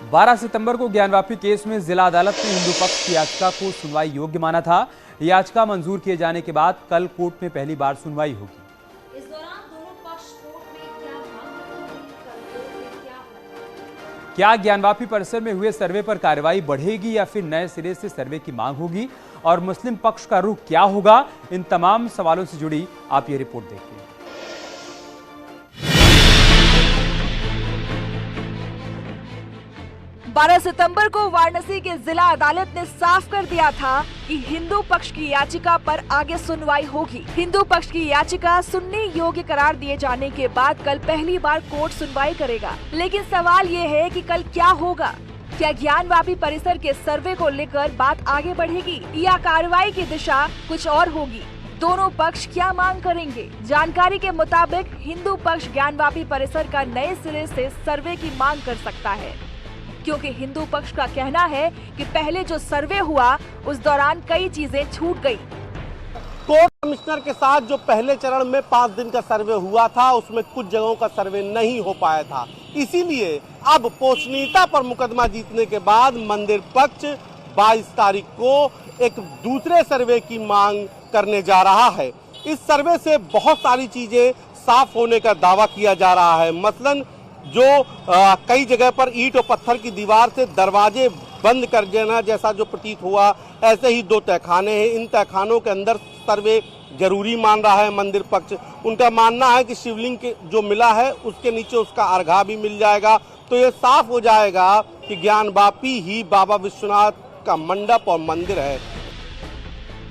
12 सितंबर को ज्ञानवापी केस में जिला अदालत ने हिंदू पक्ष की याचिका को सुनवाई योग्य माना था। याचिका मंजूर किए जाने के बाद कल कोर्ट में पहली बार सुनवाई होगी। इस दौरान दोनों पक्ष कोर्ट में क्या मांग, क्या ज्ञानवापी परिसर में हुए सर्वे पर कार्रवाई बढ़ेगी या फिर नए सिरे से सर्वे की मांग होगी, और मुस्लिम पक्ष का रुख क्या होगा? इन तमाम सवालों से जुड़ी आप ये रिपोर्ट देखिए। 12 सितंबर को वाराणसी के जिला अदालत ने साफ कर दिया था कि हिंदू पक्ष की याचिका पर आगे सुनवाई होगी। हिंदू पक्ष की याचिका सुनने योग्य करार दिए जाने के बाद कल पहली बार कोर्ट सुनवाई करेगा। लेकिन सवाल ये है कि कल क्या होगा? क्या ज्ञानवापी परिसर के सर्वे को लेकर बात आगे बढ़ेगी या कार्रवाई की दिशा कुछ और होगी? दोनों पक्ष क्या मांग करेंगे? जानकारी के मुताबिक हिंदू पक्ष ज्ञानवापी परिसर का नए सिरे से सर्वे की मांग कर सकता है, क्योंकि हिंदू पक्ष का कहना है कि पहले जो सर्वे हुआ उस दौरान कई चीजें छूट गई। कोर्ट कमिश्नर के साथ जो पहले चरण में 5 दिन का सर्वे हुआ था उसमें कुछ जगहों का सर्वे नहीं हो पाया था। इसीलिए अब पोषणीयता पर मुकदमा जीतने के बाद मंदिर पक्ष 22 तारीख को एक दूसरे सर्वे की मांग करने जा रहा है। इस सर्वे से बहुत सारी चीजें साफ होने का दावा किया जा रहा है। मसलन जो कई जगह पर ईंट और पत्थर की दीवार से दरवाजे बंद कर देना जैसा जो प्रतीत हुआ, ऐसे ही 2 तहखाने हैं। इन तहखानों के अंदर सर्वे जरूरी मान रहा है मंदिर पक्ष। उनका मानना है कि शिवलिंग के जो मिला है उसके नीचे उसका अर्घा भी मिल जाएगा, तो ये साफ हो जाएगा कि ज्ञानवापी ही बाबा विश्वनाथ का मंडप और मंदिर है।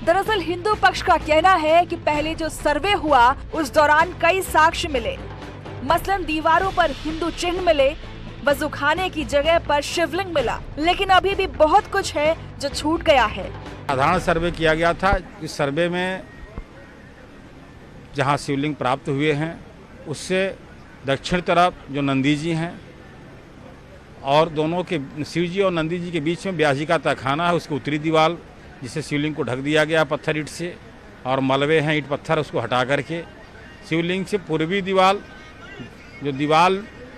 दरअसल हिंदू पक्ष का कहना है कि पहले जो सर्वे हुआ उस दौरान कई साक्ष्य मिले। मसलन दीवारों पर हिंदू चिन्ह मिले, वजूखाने की जगह पर शिवलिंग मिला, लेकिन अभी भी बहुत कुछ है जो छूट गया है। साधारण सर्वे किया गया था। इस सर्वे में जहां शिवलिंग प्राप्त हुए हैं उससे दक्षिण तरफ जो नंदी जी हैं और दोनों के शिव जी और नंदी जी के बीच में ब्यास जी का तहखाना है, उसकी उत्तरी दीवार जिसे शिवलिंग को ढक दिया गया पत्थर ईंट से, और मलबे हैं ईंट पत्थर, उसको हटा करके शिवलिंग से पूर्वी दीवार जो दीवार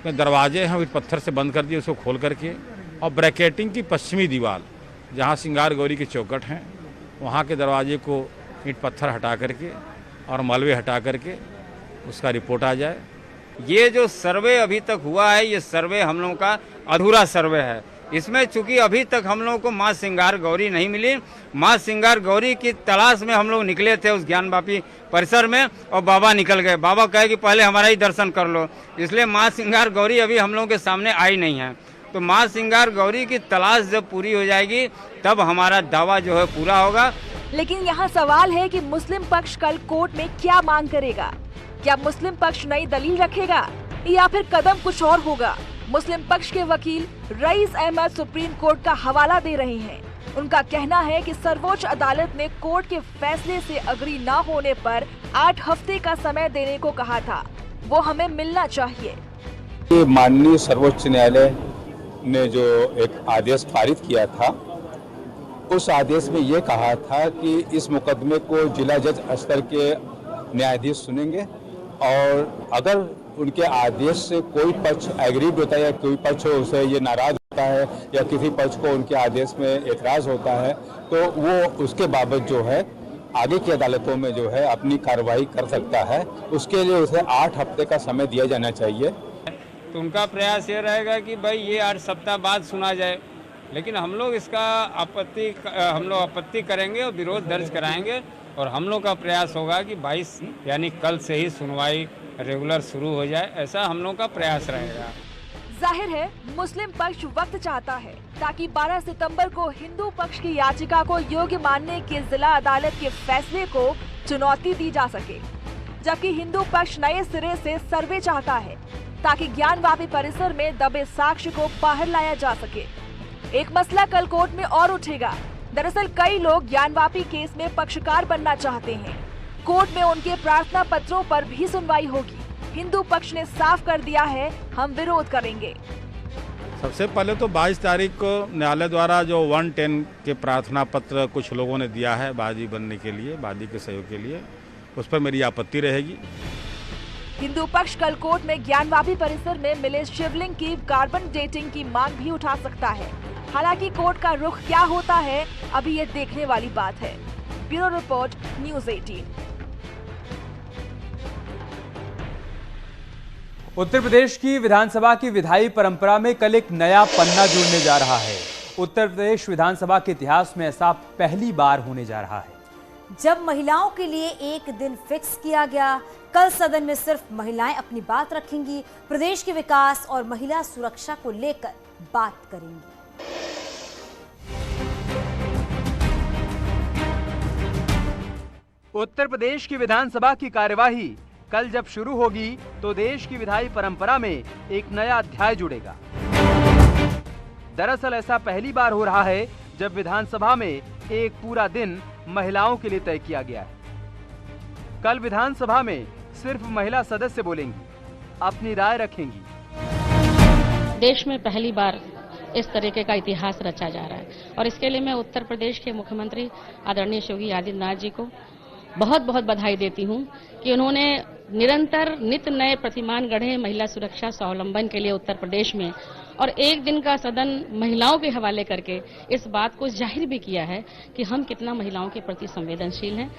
में दरवाजे हैं ईंट पत्थर से बंद कर दिए, उसको खोल करके, और ब्रैकेटिंग की पश्चिमी दीवार जहां श्रृंगार गौरी के चौखट हैं वहां के दरवाजे को ईंट पत्थर हटा करके और मलबे हटा करके उसका रिपोर्ट आ जाए। ये जो सर्वे अभी तक हुआ है ये सर्वे हम लोगों का अधूरा सर्वे है। इसमें चूंकि अभी तक हम लोगों को माँ श्रृंगार गौरी नहीं मिली, माँ श्रृंगार गौरी की तलाश में हम लोग निकले थे उस ज्ञानवापी परिसर में, और बाबा निकल गए। बाबा कहे कि पहले हमारा ही दर्शन कर लो, इसलिए माँ श्रृंगार गौरी अभी हम लोगों के सामने आई नहीं है। तो माँ श्रृंगार गौरी की तलाश जब पूरी हो जाएगी तब हमारा दावा जो है पूरा होगा। लेकिन यहाँ सवाल है कि मुस्लिम पक्ष कल कोर्ट में क्या मांग करेगा? क्या मुस्लिम पक्ष नई दलील रखेगा या फिर कदम कुछ और होगा? मुस्लिम पक्ष के वकील रईस अहमद सुप्रीम कोर्ट का हवाला दे रहे हैं। उनका कहना है कि सर्वोच्च अदालत ने कोर्ट के फैसले से अग्री न होने पर 8 हफ्ते का समय देने को कहा था, वो हमें मिलना चाहिए। माननीय सर्वोच्च न्यायालय ने जो एक आदेश पारित किया था उस आदेश में ये कहा था कि इस मुकदमे को जिला जज स्तर के न्यायाधीश सुनेंगे, और अगर उनके आदेश से कोई पक्ष एग्रीड होता है या कोई पक्ष उसे ये नाराज होता है या किसी पक्ष को उनके आदेश में एतराज होता है तो वो उसके बाबत जो है आगे की अदालतों में जो है अपनी कार्रवाई कर सकता है। उसके लिए उसे 8 हफ्ते का समय दिया जाना चाहिए। तो उनका प्रयास ये रहेगा कि भाई ये 8 सप्ताह बाद सुना जाए, लेकिन हम लोग इसका आपत्ति करेंगे और विरोध दर्ज कराएंगे, और हम लोग का प्रयास होगा कि 22 यानी कल से ही सुनवाई रेगुलर शुरू हो जाए, ऐसा हम लोग का प्रयास रहेगा। जाहिर है मुस्लिम पक्ष वक्त चाहता है ताकि 12 सितंबर को हिंदू पक्ष की याचिका को योग्य मानने के जिला अदालत के फैसले को चुनौती दी जा सके, जबकि हिंदू पक्ष नए सिरे से सर्वे चाहता है ताकि ज्ञानवापी परिसर में दबे साक्ष्य को बाहर लाया जा सके। एक मसला कल कोर्ट में और उठेगा। दरअसल कई लोग ज्ञानवापी केस में पक्षकार बनना चाहते हैं। कोर्ट में उनके प्रार्थना पत्रों पर भी सुनवाई होगी। हिंदू पक्ष ने साफ कर दिया है, हम विरोध करेंगे। सबसे पहले तो 22 तारीख को न्यायालय द्वारा जो 110 के प्रार्थना पत्र कुछ लोगों ने दिया है वादी बनने के लिए, वादी के सहयोग के लिए, उस पर मेरी आपत्ति रहेगी। हिंदू पक्ष कल कोर्ट में ज्ञानवापी परिसर में मिले शिवलिंग की कार्बन डेटिंग की मांग भी उठा सकता है। हालांकि कोर्ट का रुख क्या होता है, अभी ये देखने वाली बात है। Bureau report, news 18। Uttar Pradesh की विधानसभा की विधायी परंपरा में कल एक नया पन्ना जुड़ने जा रहा है। उत्तर प्रदेश विधानसभा के इतिहास में ऐसा पहली बार होने जा रहा है जब महिलाओं के लिए एक दिन फिक्स किया गया। कल सदन में सिर्फ महिलाएं अपनी बात रखेंगी, प्रदेश के विकास और महिला सुरक्षा को लेकर बात करेंगी। उत्तर प्रदेश की विधानसभा की कार्यवाही कल जब शुरू होगी तो देश की विधायी परंपरा में एक नया अध्याय जुड़ेगा। दरअसल ऐसा पहली बार हो रहा है जब विधानसभा में एक पूरा दिन महिलाओं के लिए तय किया गया है। कल विधानसभा में सिर्फ महिला सदस्य बोलेंगी, अपनी राय रखेंगी। देश में पहली बार इस तरीके का इतिहास रचा जा रहा है और इसके लिए मैं उत्तर प्रदेश के मुख्यमंत्री आदरणीय योगी आदित्यनाथ जी को बहुत बहुत बधाई देती हूं कि उन्होंने निरंतर नित नए प्रतिमान गढ़े महिला सुरक्षा स्वावलंबन के लिए उत्तर प्रदेश में, और एक दिन का सदन महिलाओं के हवाले करके इस बात को जाहिर भी किया है कि हम कितना महिलाओं के प्रति संवेदनशील हैं।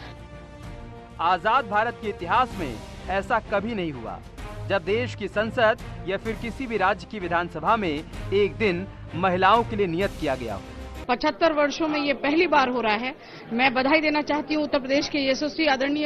आजाद भारत के इतिहास में ऐसा कभी नहीं हुआ जब देश की संसद या फिर किसी भी राज्य की विधानसभा में एक दिन महिलाओं के लिए नियत किया गया हो। 75 वर्षों में ये पहली बार हो रहा है। मैं बधाई देना चाहती हूँ उत्तर प्रदेश के यशस्वी आदरणीय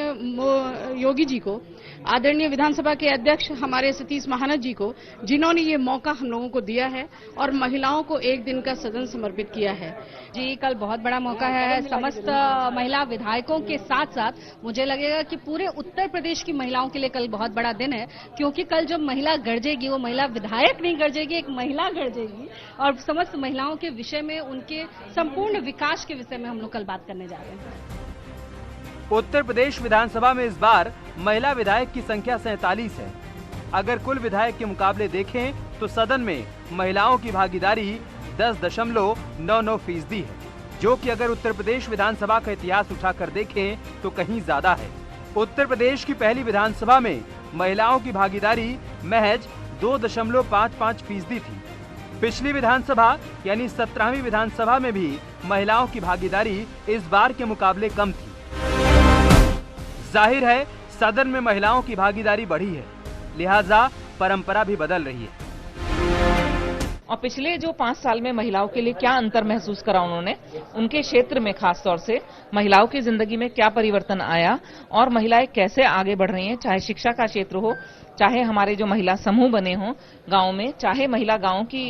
योगी जी को, आदरणीय विधानसभा के अध्यक्ष हमारे सतीश महानत जी को, जिन्होंने ये मौका हम लोगों को दिया है और महिलाओं को एक दिन का सदन समर्पित किया है। जी, कल बहुत बड़ा मौका है समस्त महिला विधायकों के साथ साथ मुझे लगेगा कि पूरे उत्तर प्रदेश की महिलाओं के लिए कल बहुत बड़ा दिन है, क्योंकि कल जब महिला गरजेगी वो महिला विधायक नहीं गरजेगी, एक महिला गरजेगी और समस्त महिलाओं के विषय में, उनके संपूर्ण विकास के विषय में हम लोग कल बात करने जा रहे हैं। उत्तर प्रदेश विधानसभा में इस बार महिला विधायक की संख्या 47 है। अगर कुल विधायक के मुकाबले देखें तो सदन में महिलाओं की भागीदारी 10.99% है, जो कि अगर उत्तर प्रदेश विधानसभा का इतिहास उठाकर देखें तो कहीं ज्यादा है। उत्तर प्रदेश की पहली विधानसभा में महिलाओं की भागीदारी महज 2.55% थी। पिछली विधानसभा यानी 17वीं विधानसभा में भी महिलाओं की भागीदारी इस बार के मुकाबले कम थी। जाहिर है सदन में महिलाओं की भागीदारी बढ़ी है, लिहाजा परंपरा भी बदल रही है। और पिछले जो 5 साल में महिलाओं के लिए क्या अंतर महसूस करा उन्होंने, उनके क्षेत्र में खास तौर से महिलाओं की जिंदगी में क्या परिवर्तन आया और महिलाएं कैसे आगे बढ़ रही हैं, चाहे शिक्षा का क्षेत्र हो, चाहे हमारे जो महिला समूह बने हों गांव में, चाहे महिला गांव की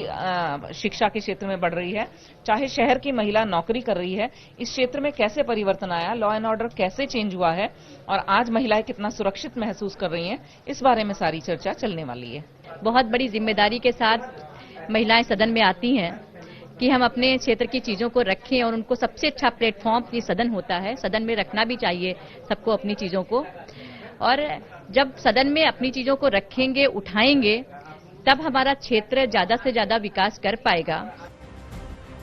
शिक्षा के क्षेत्र में बढ़ रही है, चाहे शहर की महिला नौकरी कर रही है, इस क्षेत्र में कैसे परिवर्तन आया, लॉ एंड ऑर्डर कैसे चेंज हुआ है और आज महिलाएं कितना सुरक्षित महसूस कर रही हैं, इस बारे में सारी चर्चा चलने वाली है। बहुत बड़ी जिम्मेदारी के साथ महिलाएं सदन में आती हैं कि हम अपने क्षेत्र की चीजों को रखें और उनको सबसे अच्छा प्लेटफॉर्म ये सदन होता है। सदन में रखना भी चाहिए सबको अपनी चीजों को, और जब सदन में अपनी चीजों को रखेंगे, उठाएंगे, तब हमारा क्षेत्र ज्यादा से ज्यादा विकास कर पाएगा।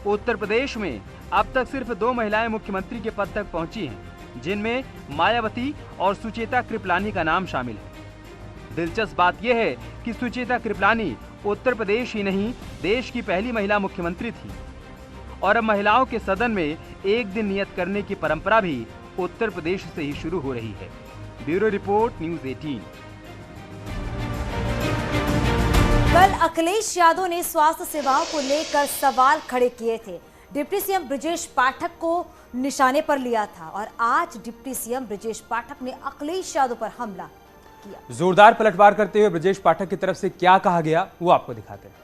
उत्तर प्रदेश में अब तक सिर्फ 2 महिलाएं मुख्यमंत्री के पद तक पहुंची हैं, जिनमें मायावती और सुचेता कृपलानी का नाम शामिल है। दिलचस्प बात यह है कि सुचेता कृपलानी उत्तर प्रदेश ही नहीं देश की पहली महिला मुख्यमंत्री थी, और अब महिलाओं के सदन में एक दिन नियत करने की परंपरा भी उत्तर प्रदेश से ही शुरू हो रही है। Bureau report, news 18। कल अखिलेश यादव ने स्वास्थ्य सेवाओं को लेकर सवाल खड़े किए थे। डिप्टी सीएम ब्रजेश पाठक को निशाने पर लिया था और आज डिप्टी सीएम ब्रजेश पाठक ने अखिलेश यादव पर हमला किया। जोरदार पलटवार करते हुए ब्रजेश पाठक की तरफ से क्या कहा गया वो आपको दिखाते हैं।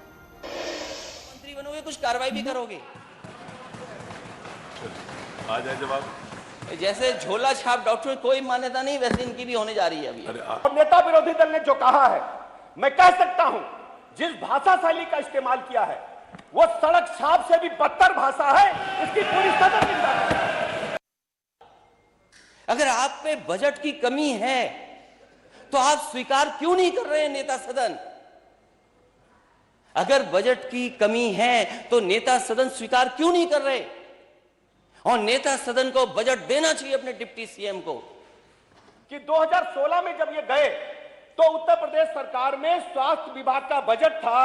मंत्री बनोगे, कुछ कार्रवाई भी करोगे? आ जाए जवाब। जैसे झोला छाप डॉक्टर में कोई मान्यता नहीं, वैसे इनकी भी होने जा रही है अभी। और नेता विरोधी दल ने जो कहा है, मैं कह सकता हूं, जिस भाषा शैली का इस्तेमाल किया है वो सड़क छाप से भी बदतर भाषा है। इसकी पूरी सदन निंदा है। अगर आप पे बजट की कमी है तो आप स्वीकार क्यों नहीं कर रहे हैं नेता सदन? अगर बजट की कमी है तो नेता सदन स्वीकार क्यों नहीं कर रहे? और नेता सदन को बजट देना चाहिए अपने डिप्टी सीएम को। कि 2016 में जब ये गए तो उत्तर प्रदेश सरकार में स्वास्थ्य विभाग का बजट था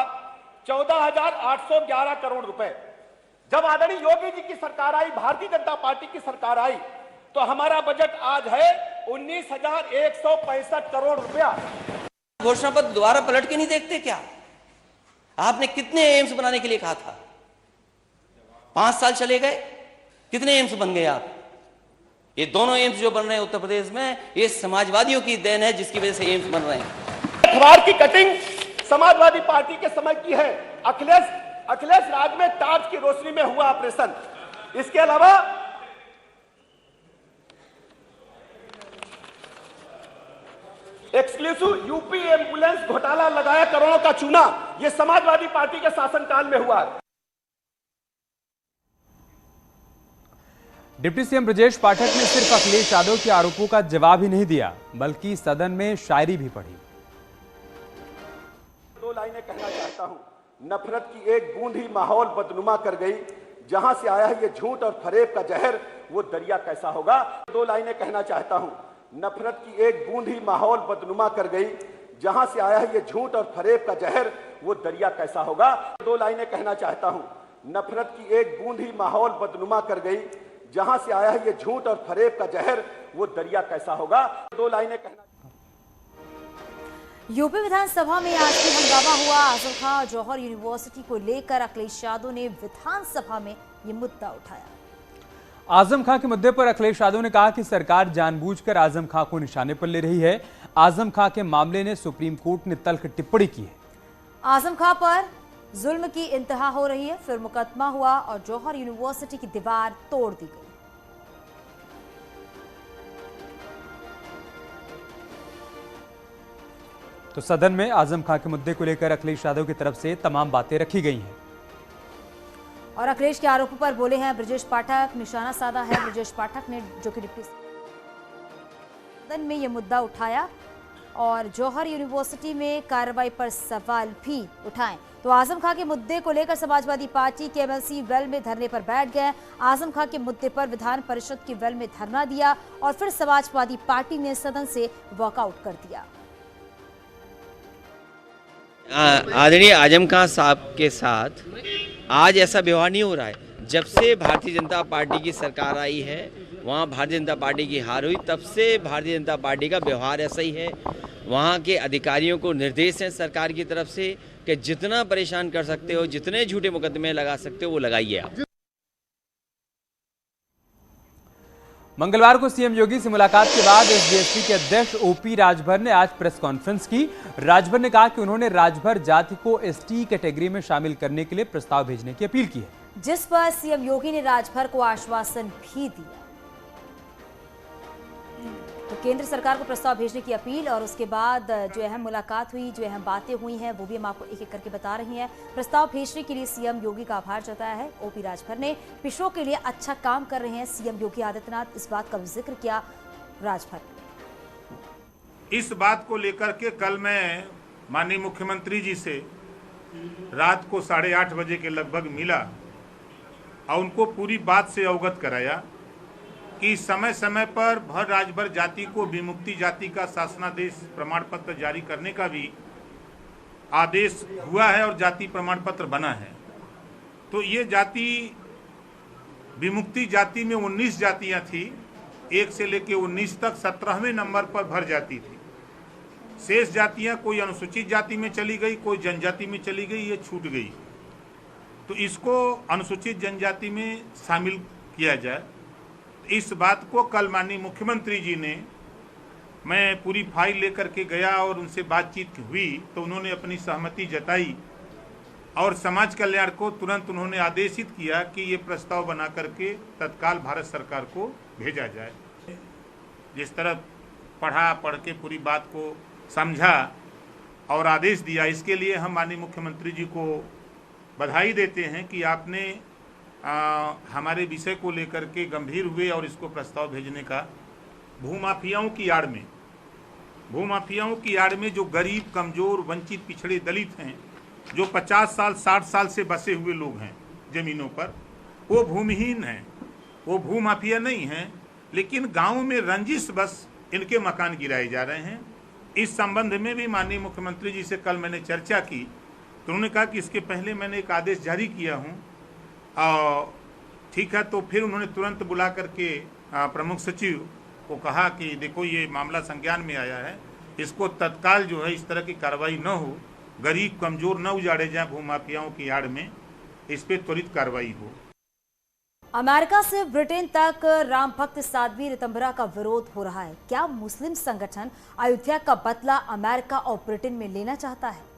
14,811 करोड़ रुपए। जब आदरणीय योगी जी की सरकार आई, भारतीय जनता पार्टी की सरकार आई, तो हमारा बजट आज है 19,165 करोड़ रुपया। घोषणा पत्र दोबारा पलट के नहीं देखते क्या? आपने कितने एम्स बनाने के लिए कहा था? 5 साल चले गए, कितने एम्स बन गए आप? ये दोनों एम्स जो बन रहे हैं उत्तर प्रदेश में, ये समाजवादियों की देन है, जिसकी वजह से एम्स बन रहे हैं। अखबार की कटिंग समाजवादी पार्टी के समय की है। अखिलेश राज में टार्च की रोशनी में हुआ ऑपरेशन। इसके अलावा एक्सक्लूसिव यूपी एम्बुलेंस घोटाला लगाया करोड़ों का चूना, यह समाजवादी पार्टी के शासनकाल में हुआ। डिप्टी सीएम ब्रजेश पाठक ने सिर्फ अखिलेश यादव के आरोपों का जवाब ही नहीं दिया, बल्कि सदन में शायरी भी पढ़ी। 2 लाइनें कहना चाहता हूं। नफरत की एक बूंद ही माहौल बदनुमा कर गई, जहां से आया है ये झूठ और फरेब का जहर, वो दरिया कैसा होगा। 2 लाइनें कहना चाहता हूं। नफरत की एक बूंद ही माहौल बदनुमा कर गई, जहां से आया है ये झूठ और फरेब का जहर, वो दरिया कैसा होगा। 2 लाइनें कहना चाहता हूं। नफरत की एक बूंद ही माहौल बदनुमा कर गई, जहां से आया है ये झूठ और फरेब का जहर, वो दरिया कैसा होगा। 2 लाइनें कहना। यूपी विधानसभा में आज भी हंगामा हुआ। आजम खां और जौहर यूनिवर्सिटी को लेकर अखिलेश यादव ने विधानसभा में ये मुद्दा उठाया। आजम खां के मुद्दे पर अखिलेश यादव ने कहा कि सरकार जानबूझकर आजम खां को निशाने पर ले रही है। आजम खां के मामले ने सुप्रीम कोर्ट ने तल्ख टिप्पणी की है। आजम खां पर जुल्म की इंतहा हो रही है। फिर मुकदमा हुआ और जौहर यूनिवर्सिटी की दीवार तोड़ दी गई। तो सदन में आजम खां के मुद्दे को लेकर अखिलेश यादव की तरफ से तमाम बातें रखी गई हैं। और अखिलेश के आरोपों पर बोले हैं ब्रजेश पाठक। निशाना साधा है ब्रजेश पाठक ने, जो कि डिप्टी सदन में ये मुद्दा उठाया और जौहर यूनिवर्सिटी में कार्रवाई पर सवाल भी उठाए। तो आजम खां के मुद्दे को लेकर समाजवादी पार्टी के एमएलसी वेल में धरने पर बैठ गए। आजम खां के मुद्दे पर विधान परिषद की वेल में धरना दिया और फिर समाजवादी पार्टी ने सदन से वॉकआउट कर दिया। आदरणीय आजम खां साहब के साथ आज ऐसा व्यवहार नहीं हो रहा है। जब से भारतीय जनता पार्टी की सरकार आई है, वहाँ भारतीय जनता पार्टी की हार हुई, तब से भारतीय जनता पार्टी का व्यवहार ऐसा ही है। वहाँ के अधिकारियों को निर्देश हैं सरकार की तरफ से कि जितना परेशान कर सकते हो, जितने झूठे मुकदमे लगा सकते हो, वो लगाइए आप। मंगलवार को सीएम योगी से मुलाकात के बाद एसडीएसपी के अध्यक्ष ओपी राजभर ने आज प्रेस कॉन्फ्रेंस की। राजभर ने कहा कि उन्होंने राजभर जाति को एसटी कैटेगरी में शामिल करने के लिए प्रस्ताव भेजने की अपील की है, जिस पर सीएम योगी ने राजभर को आश्वासन भी दिया। तो केंद्र सरकार को प्रस्ताव भेजने की अपील और उसके बाद जो अहम मुलाकात हुई, जो अहम बातें हुई हैं, वो भी हम आपको एक एक करके बता रही हैं। प्रस्ताव भेजने के लिए सीएम योगी का आभार जताया है ओपी राजभर ने। पिछड़ों के लिए अच्छा काम कर रहे हैं सीएम योगी आदित्यनाथ, इस बात का जिक्र किया राजभर ने। इस बात को लेकर के कल मैं माननीय मुख्यमंत्री जी से रात को 8:30 बजे के लगभग मिला और उनको पूरी बात से अवगत कराया कि समय समय पर भर राजभर जाति को विमुक्ति जाति का शासनादेश प्रमाण पत्र जारी करने का भी आदेश हुआ है और जाति प्रमाण पत्र बना है। तो ये जाति विमुक्ति जाति में 19 जातियां थी, 1 से लेकर 19 तक 17वें नंबर पर भर जाति थी। शेष जातियां कोई अनुसूचित जाति में चली गई, कोई जनजाति में चली गई, ये छूट गई। तो इसको अनुसूचित जनजाति में शामिल किया जाए। इस बात को कल माननीय मुख्यमंत्री जी ने, मैं पूरी फाइल लेकर के गया और उनसे बातचीत हुई तो उन्होंने अपनी सहमति जताई और समाज कल्याण को तुरंत उन्होंने आदेशित किया कि ये प्रस्ताव बना करके तत्काल भारत सरकार को भेजा जाए। जिस तरह पढ़ के पूरी बात को समझा और आदेश दिया, इसके लिए हम माननीय मुख्यमंत्री जी को बधाई देते हैं कि आपने हमारे विषय को लेकर के गंभीर हुए और इसको प्रस्ताव भेजने का। भूमाफियाओं की आड़ में जो गरीब, कमजोर, वंचित, पिछड़े, दलित हैं, जो 50 साल 60 साल से बसे हुए लोग हैं जमीनों पर, वो भूमिहीन हैं, वो भूमाफिया नहीं हैं, लेकिन गांव में रंजिश बस इनके मकान गिराए जा रहे हैं इस संबंध में भी माननीय मुख्यमंत्री जी से कल मैंने चर्चा की, तो उन्होंने कहा कि इसके पहले मैंने एक आदेश जारी किया हूँ और ठीक है। तो फिर उन्होंने तुरंत बुला करके प्रमुख सचिव को कहा कि देखो ये मामला संज्ञान में आया है, इसको तत्काल जो है इस तरह की कार्रवाई न हो, गरीब कमजोर न उजाड़े जाए भूमाफियाओं की आड़ में, इस पे त्वरित कार्रवाई हो। अमेरिका से ब्रिटेन तक राम भक्त साध्वी ऋतंभरा का विरोध हो रहा है। क्या मुस्लिम संगठन अयोध्या का बदला अमेरिका और ब्रिटेन में लेना चाहता है?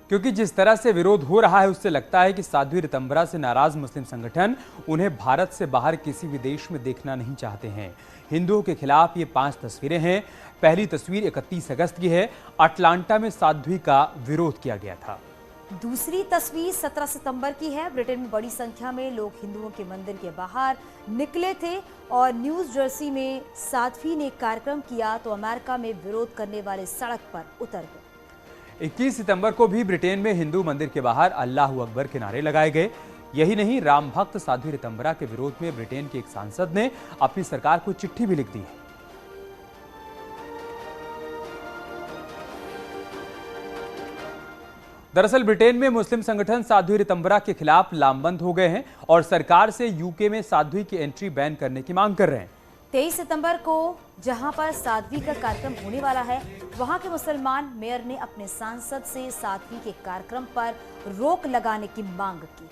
क्योंकि जिस तरह से विरोध हो रहा है उससे लगता है कि साध्वी ऋतंभरा से नाराज मुस्लिम संगठन उन्हें भारत से बाहर किसी भी देश में देखना नहीं चाहते हैं। हिंदुओं के खिलाफ ये 5 तस्वीरें हैं। पहली तस्वीर 31 अगस्त की है। अटलांटा में साध्वी का विरोध किया गया था। दूसरी तस्वीर 17 सितंबर की है। ब्रिटेन में बड़ी संख्या में लोग हिंदुओं के मंदिर के बाहर निकले थे और न्यू जर्सी में साध्वी ने कार्यक्रम किया तो अमेरिका में विरोध करने वाले सड़क पर उतर गए। 21 सितंबर को भी ब्रिटेन में हिंदू मंदिर के बाहर अल्लाहू अकबर के नारे लगाए गए। यही नहीं, राम भक्त साध्वी ऋतंभरा के विरोध में ब्रिटेन के एक सांसद ने अपनी सरकार को चिट्ठी भी लिख दी है। दरअसल ब्रिटेन में मुस्लिम संगठन साध्वी ऋतंभरा के खिलाफ लामबंद हो गए हैं और सरकार से यूके में साध्वी की एंट्री बैन करने की मांग कर रहे हैं। 23 सितंबर को जहां पर साध्वी का कार्यक्रम होने वाला है, वहां के मुसलमान मेयर ने अपने सांसद से साध्वी के कार्यक्रम पर रोक लगाने की मांग की।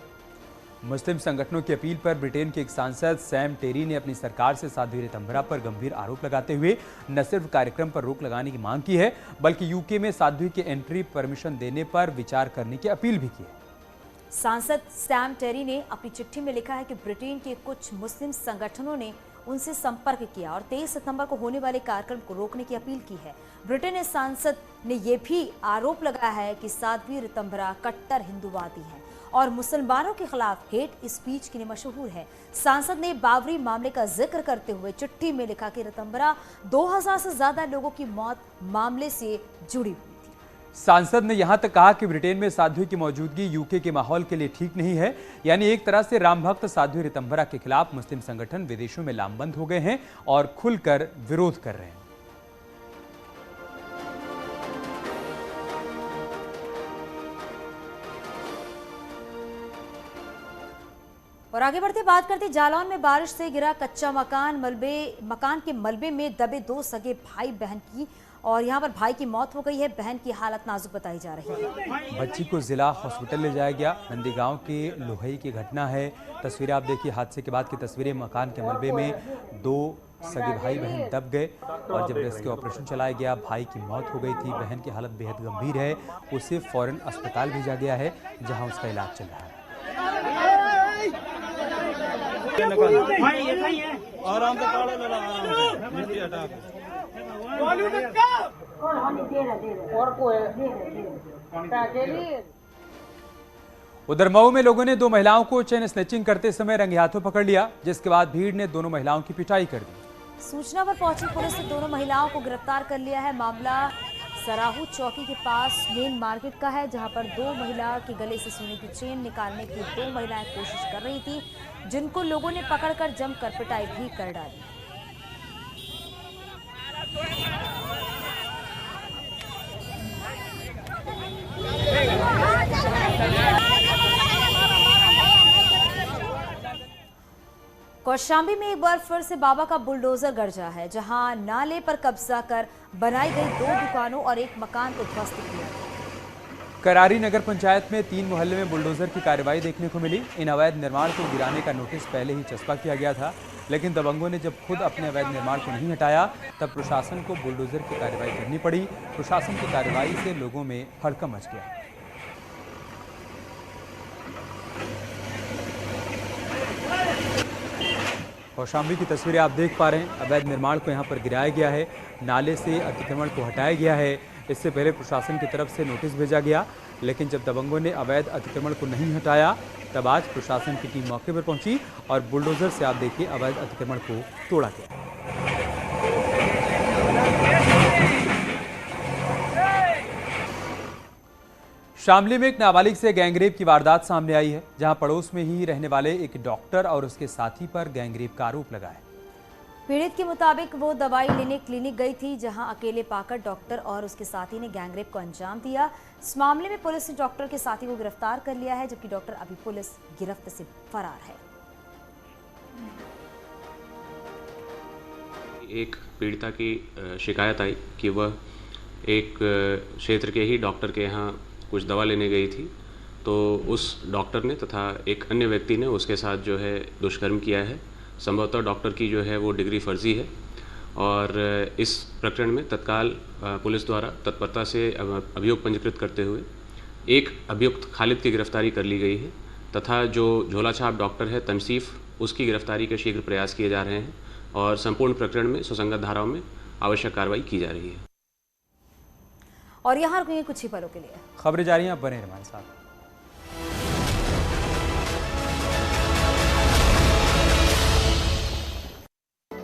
मुस्लिम संगठनों की अपील पर ब्रिटेन के एक सांसद सैम टेरी ने अपनी सरकार से साध्वी ऋतंभरा पर गंभीर आरोप लगाते हुए न सिर्फ कार्यक्रम पर रोक लगाने की मांग की है, बल्कि यूके में साध्वी की एंट्री परमिशन देने पर विचार करने की अपील भी की है। सांसद सैम टेरी ने अपनी चिट्ठी में लिखा है कि ब्रिटेन के कुछ मुस्लिम संगठनों ने उनसे संपर्क किया और 23 सितंबर को होने वाले कार्यक्रम को रोकने की अपील की है। ब्रिटेन के सांसद ने यह भी आरोप लगाया है कि साध्वी ऋतंभरा कट्टर हिंदूवादी हैं और मुसलमानों के खिलाफ हेट स्पीच के लिए मशहूर है। सांसद ने बाबरी मामले का जिक्र करते हुए चिट्ठी में लिखा कि ऋतंभरा 2000 से ज्यादा लोगों की मौत मामले से जुड़ी हुई। सांसद ने यहां तक कहा कि ब्रिटेन में साध्वी की मौजूदगी यूके के माहौल के लिए ठीक नहीं है। यानी एक तरह से राम भक्त साध्वी ऋतंभरा के खिलाफ मुस्लिम संगठन विदेशों में लामबंद हो गए हैं और खुलकर विरोध कर रहे हैं। और आगे बढ़ते बात करते, जालौन में बारिश से गिरा कच्चा मकान के मलबे में दबे 2 सगे भाई बहन की, और यहां पर भाई की मौत हो गई है। बहन की हालत नाजुक बताई जा रही है। बच्ची को जिला हॉस्पिटल ले जाया गया। नंदीगांव के लोहई की घटना है। तस्वीरें आप देखिए, हादसे के बाद की तस्वीरें। मकान के मलबे में 2 सगे भाई बहन दब गए और जब रेस्क्यू ऑपरेशन चलाया गया, भाई की मौत हो गई थी। बहन की हालत बेहद गंभीर है। उसे फौरन अस्पताल भेजा गया है जहां उसका इलाज चल रहा है। उधर मऊ में लोगों ने 2 महिलाओं को चेन स्नैचिंग करते समय रंगे हाथों पकड़ लिया, जिसके बाद भीड़ ने दोनों महिलाओं की पिटाई कर दी। सूचना पर पहुंची पुलिस ने दोनों महिलाओं को गिरफ्तार कर लिया है। मामला सराहू चौकी के पास मेन मार्केट का है, जहां पर 2 महिला के गले से सोने की चेन निकालने की 2 महिलाएं कोशिश कर रही थी, जिनको लोगों ने पकड़कर जमकर पिटाई भी कर डाली। कौशाम्बी में एक बार फिर से बाबा का बुलडोजर गरजा है, जहां नाले पर कब्जा कर बनाई गई 2 दुकानों और एक मकान को ध्वस्त किया। करारी नगर पंचायत में 3 मोहल्ले में बुलडोजर की कार्रवाई देखने को मिली। इन अवैध निर्माण को गिराने का नोटिस पहले ही चस्पा किया गया था, लेकिन दबंगों ने जब खुद अपने अवैध निर्माण को नहीं हटाया, तब प्रशासन को बुलडोजर की कार्रवाई करनी पड़ी। प्रशासन की कार्रवाई से लोगों में हड़कंप मच गया। कौशाम्बी की तस्वीरें आप देख पा रहे हैं। अवैध निर्माण को यहां पर गिराया गया है, नाले से अतिक्रमण को हटाया गया है। इससे पहले प्रशासन की तरफ से नोटिस भेजा गया, लेकिन जब दबंगों ने अवैध अतिक्रमण को नहीं हटाया, तब आज प्रशासन की टीम मौके पर पहुंची और बुलडोजर से आप देखिए अवैध अतिक्रमण को तोड़ा गया। शामली में एक नाबालिग से गैंगरेप की वारदात सामने आई है, जहां पड़ोस में ही रहने वाले एक डॉक्टर और उसके साथी पर गैंगरेप का आरोप लगा है। पीड़ित के मुताबिक वो दवाई लेने क्लिनिक गई थी, जहां अकेले पाकर डॉक्टर और उसके साथी ने गैंगरेप को अंजाम दिया। इस मामले में पुलिस ने डॉक्टर के साथी को गिरफ्तार कर लिया है, जबकि डॉक्टर अभी पुलिस गिरफ्त से फरार है। एक पीड़िता की शिकायत आई कि वह एक क्षेत्र के ही डॉक्टर के यहाँ कुछ दवा लेने गई थी, तो उस डॉक्टर ने तथा एक अन्य व्यक्ति ने उसके साथ जो है दुष्कर्म किया है। संभवतः डॉक्टर की जो है वो डिग्री फर्जी है और इस प्रकरण में तत्काल पुलिस द्वारा तत्परता से अभियोग पंजीकृत करते हुए एक अभियुक्त खालिद की गिरफ्तारी कर ली गई है तथा जो झोलाछाप डॉक्टर है तनसीफ, उसकी गिरफ्तारी के शीघ्र प्रयास किए जा रहे हैं और संपूर्ण प्रकरण में सुसंगत धाराओं में आवश्यक कार्रवाई की जा रही है। और यहाँ रुकेंगे कुछ ही पलों के लिए। खबरें जारी हैं, बने रहिए हमारे साथ।